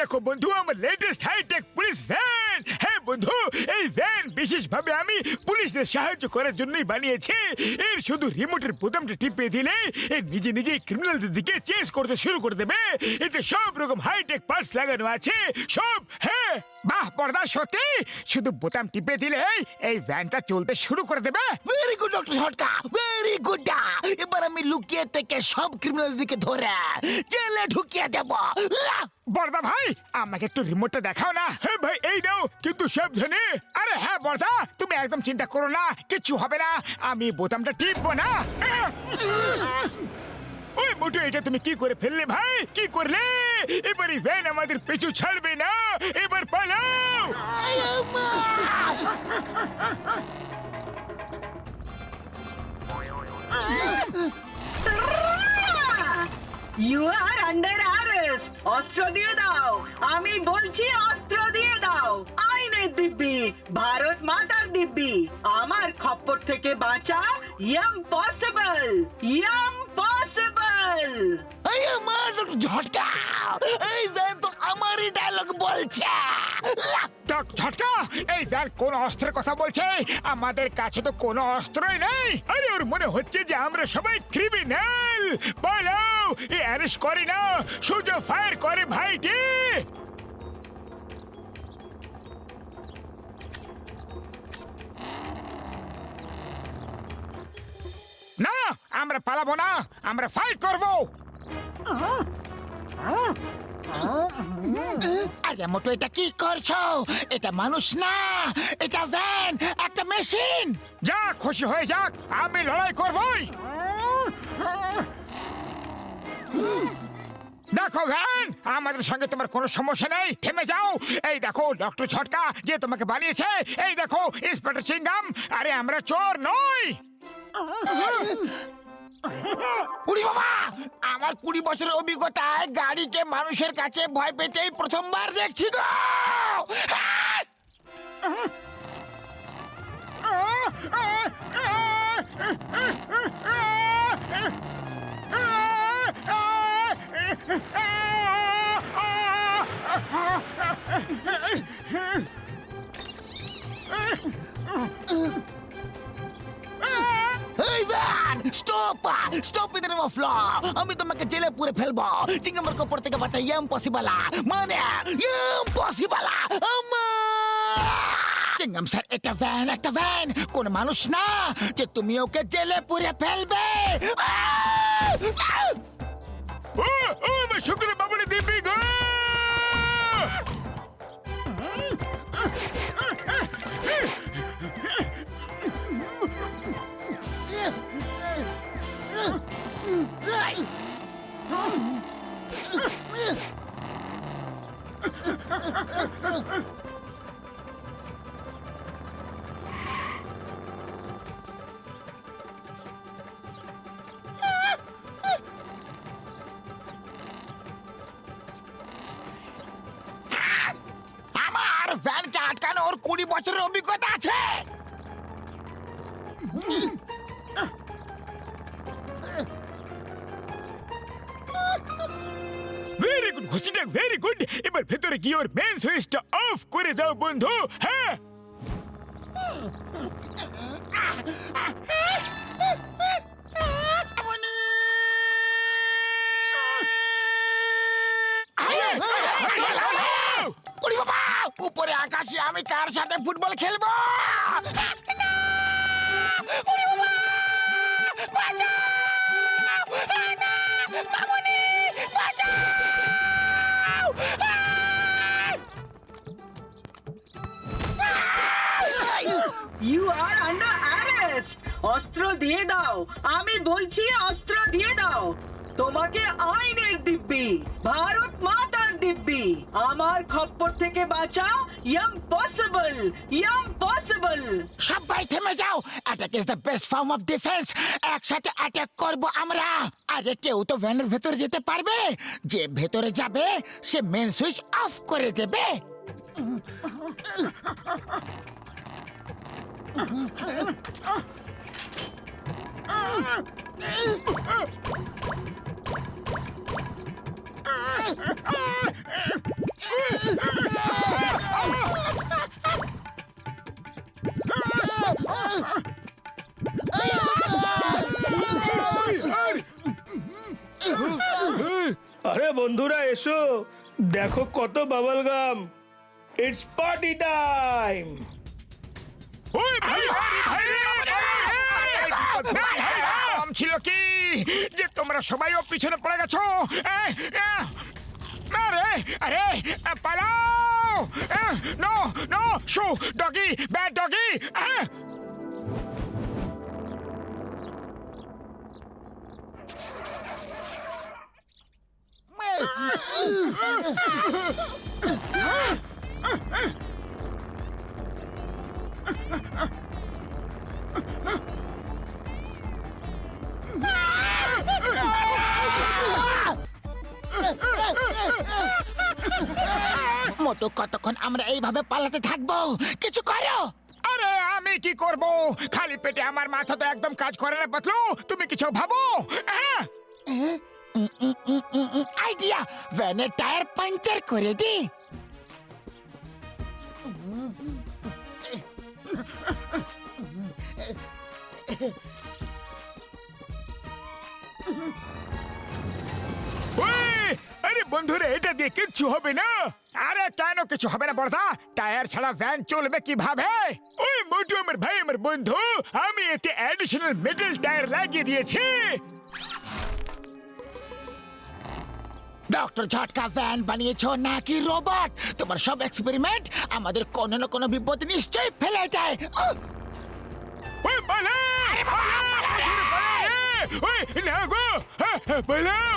দেখো বন্ধু আমার লেটেস্ট হাইটেক পুলিশ ভ্যান। হ্যাঁ বন্ধু, এই ভ্যান বিশেষভাবে আমি পুলিশদের সাহায্য করার জন্যই বানিয়েছি। এর শুধু রিমোটের বোতামটা টিপে দিলে এর নিজে নিজেই ক্রিমিনালদের দিকে চেস করতে শুরু করে দেবে। এতে সব রকম হাইটেক পার্টস লাগানো আছে সব। হ্যাঁ বাহ পর্দা, সত্যি শুধু বোতাম টিপে দিলে এই ভ্যানটা চলতে শুরু করে দেবে। ভেরি গুড ডক্টর ঝটকা, ভেরি গুড। এবার আমি লুকিয়ে থেকে সব ক্রিমিনালদেরকে ধরে জেলে ঢুকিয়ে দেব। বর্দা ভাই আমাকে একটু রিমোটটা দেখাও না। হ্যাঁ ভাই এই নাও, কিন্তু সাবধানে। আরে হ্যাঁ বর্দা, তুমি একদম চিন্তা করো না, কিচ্ছু হবে না। আমি বোতামটা টিপবো না। ওই মোটু, এটা তুমি কি করে ফেললে ভাই? কি করলে? এবার এই ভ্যান আমাদের পিছু ছাড়বে না। এবার পালাও। You are under arrest. অস্ত্র দিয়ে দাও, আমি বলছি অস্ত্র দিয়ে দাও। আইনের দিব্যি, ভারত মাতার দিব্যি, আমার খপ্পর থেকে বাঁচা ইম্পসিবল, ইম্পসিবল। এই আমার ডক্টর ঝটকা, এই ভ্যান তো আমারই ডায়লগ বলছে। ঝটকা, এই ভ্যান কোন অস্ত্রের কথা বলছে? আমাদের কাছে তো কোনো অস্ত্রই নেই। আরে ওর মনে হচ্ছে যে আমরা সবাই ক্রিমিনাল। পালাও, এ অ্যারেস্ট করে না, সোজা ফায়ার করে ভাইটি। না, আমরা পালাবো না, আমরা ফাইট করব। আরে মোটো, এটা কি করছো? এটা মানুষ না, এটা ভ্যান, একটা মেশিন। যা খুশি হয়ে যাক, আমি লড়াই করবই। দেখো ভ্যান, আমাদের সঙ্গে তোমার কোনো সমস্যা নেই, থেমে যাও। এই দেখো ডক্টর ঝটকা যে তোমাকে বানিয়েছে, এই দেখো ইন্সপেক্টর চিংগাম। আরে আমরা চোর নই। উড়ি বাবা, আমার 20 বছরের অভিজ্ঞতায় গাড়িকে মানুষের কাছে ভয় পেতেই প্রথমবার দেখছি গো। এই van, stop, stop in the name of law. আমি তোমাকে জেলে পুরে ফেলবো। চিংগামের কপর থেকে বাঁচা ইম্পসিবল, মানে ইম্পসিবল। চিংগাম স্যার, এটা ভ্যান, একটা ভ্যান, কোন মানুষ না যে তুমি ওকে জেলে পুরে ফেলবে। ও আমার শুক্র বাবুরে দিবি গো। আমার ভ্যানকে আটকানো ওর 20 বছরের অভিজ্ঞতা আছে। ভেরি গুড ঘুষিটা, ভেরি গুড। এবার ভেতরে গিয়ে ওর মেন সুইচটা অফ করে দাও বন্ধু। হ্যাঁ উড়ি বাবা, উপরে আকাশে আমি কার সাথে ফুটবল খেলবো? না! উড়ি বাবা, বাঁচাও! না! মামুনি, বাঁচাও! You are under arrest. অস্ত্র দিয়ে দাও, আমি বলছি অস্ত্র দিয়ে দাও। তোমাকে আইনের দিব্যি, ভারত মাতার দিব্যি, আমার খপ্পর থেকে বাঁচা ইম্পসিবল, ইম্পসিবল। সবাই থেমে যাও। Attack is the best form of defence. একসাথে অ্যাটাক করব আমরা। আরে কেউ তো ভ্যানের ভেতরে যেতে পারবে? যে ভেতরে যাবে সে মেন সুইচ অফ করে দেবে। আরে বন্ধুরা এসো, দেখো কত bubble gum. It's party time. ওই ভাই আম ছিল কি যে তোমরা সবাই ও পিছনে পড়ে গেছো? আরে আরে পালাও! নো নো শু ডগি, ব্যাড ডগি! মোটু, কতক্ষণ আমরা এইভাবে পালাতে থাকবো? কিছু করো। আরে আমি কি করব? খালি পেটে আমার মাথা তো একদম কাজ করে না পাতলু। তুমি কিছু ভাবো। আইডিয়া, ভ্যানের টায়ার পাঞ্চার করে দি। আরে বন্ধুরা, এটা দিয়ে কিচ্ছু হবে না। আরে কেন কিছু হবে না বড়দা? টায়ার ছাড়া ভ্যান চলবে কিভাবে? ওই মোটু আমার ভাই, আমার বন্ধু, আমি এতে অ্যাডিশনাল মেটাল টায়ার লাগিয়ে দিয়েছি। ডক্টর ঝটকা ভ্যান বানিয়েছো নাকি রোবট? তোমার সব এক্সপেরিমেন্ট আমাদের কোনো না কোনো বিপদ নিশ্চয়ই ফেলে যায়। ওই পালা! ওই না গো! পালাও!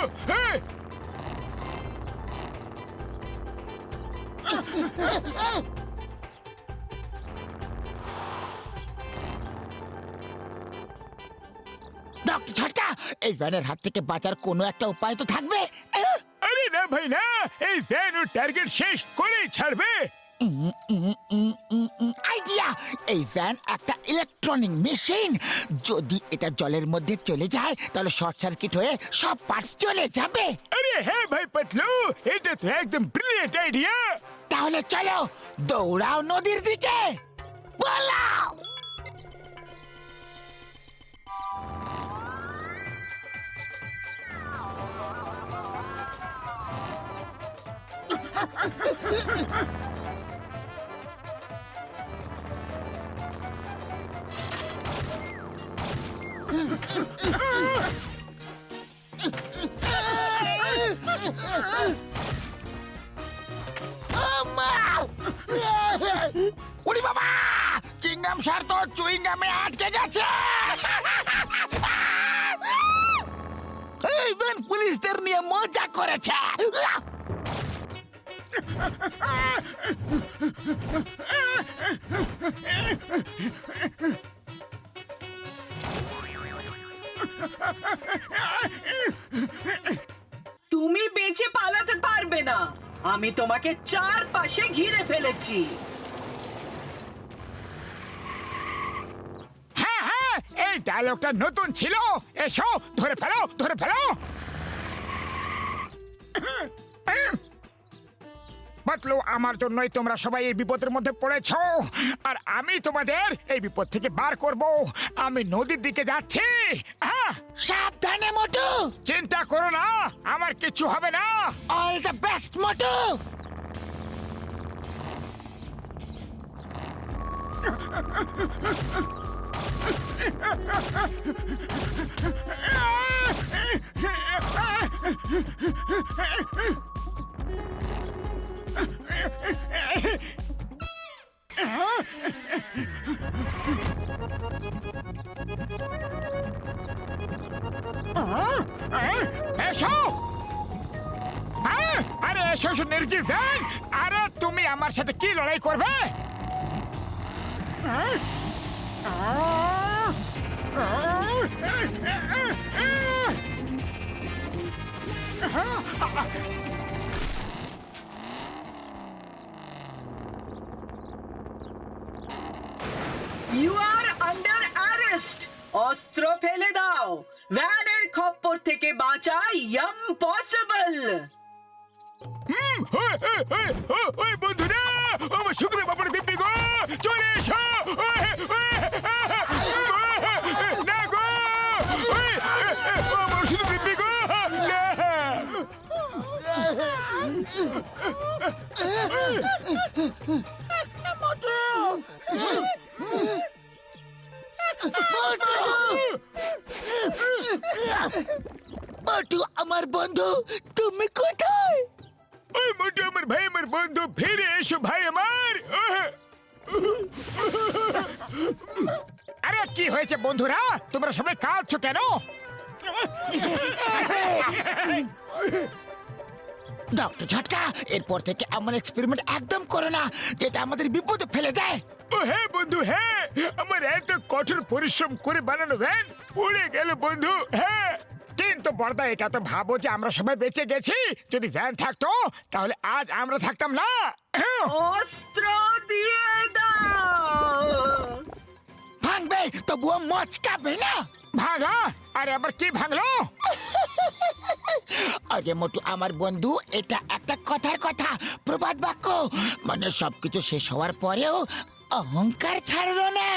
ডক্টর ঝটকা, এই ভ্যানের হাত থেকে বাঁচার কোনো একটা উপায় তো থাকবে। আরে না ভাই না, এই ভ্যান ওর টার্গেট শেষ করেই ছাড়বে। আইডিয়া, এই ভ্যান একটা ইলেকট্রনিক মেশিন। যদি এটা জলের মধ্যে চলে যায় তাহলে শর্ট সার্কিট হয়ে সব পার্টস চলে যাবে। আরে হ্যাঁ ভাই পাতলু, এটা তো একদম ব্রিলিয়েন্ট আইডিয়া। তাহলে চলো দৌড়াও নদীর দিকে, পালাও। উড়ি বাবা, চিংগাম স্যার তো চুইংগামে আটকে গেছে। এই ভ্যান পুলিশদের নিয়ে মজা করেছে। তুমি বেঁচে পালাতে পারবে না। আমি তোমাকে চারপাশে ঘিরে ফেলেছি। হ্যাঁ হ্যাঁ, এই ডায়লগটা নতুন ছিল। এসো, ধরে ফেলো, ধরে ফেলো। পাতলু, আমার জন্যই তোমরা সবাই এই বিপদের মধ্যে পড়েছো, আর আমি তোমাদের এই বিপদ থেকে বার করব। আমি নদীর দিকে যাচ্ছি। হ্যাঁ, সাবধানে মোটু। চিন্তা করো না, আমার কিছু হবে না। অল দ্য বেস্ট মোটু। এসো। আরে এসো এসো নির্জীব ভ্যান। আরে তুমি আমার সাথে কি লড়াই করবে? You are under arrest. অস্ত্র ফেলে দাও। ভ্যানের খপ্পর থেকে বাঁচা ইম্পসিবল। ওই বন্ধুরা, আমার শুক্র বাবার দিব্যি গো, চলে এসো। না গো, আমার শুধু দিব্যি গো। মোটু আমার বন্ধু, তুমি কোথায়? ওই মোটু আমার ভাই, আমার বন্ধু, ফিরে এসো ভাই আমার। আরে কি হয়েছে বন্ধুরা, তোমরা সবাই কাঁদছো কেন? ডক্টর ঝটকা, এরপর থেকে এমন এক্সপেরিমেন্ট একদম করো না যেটা আমাদের বিপদে ফেলে দেয়। ও হ্যাঁ বন্ধু, হ্যাঁ, আমার এত কঠোর পরিশ্রম করে বানানো ভ্যান পড়ে গেল বন্ধু। হ্যাঁ, কিন্তু বড়দা এটা তো ভাবো যে আমরা সবাই বেঁচে গেছি। যদি ভ্যান থাকতো তাহলে আজ আমরা থাকতাম না। অস্ত্র দিয়ে দাও। ভাঙবে তবুও মচকাবে না। ভাঙা? আরে আবার কি ভাঙলো? আরে মোটু আমার বন্ধু, এটা একটা কথার কথা, প্রবাদ বাক্য। মানে সবকিছু শেষ হওয়ার পরেও অহংকার ছাড়লো না।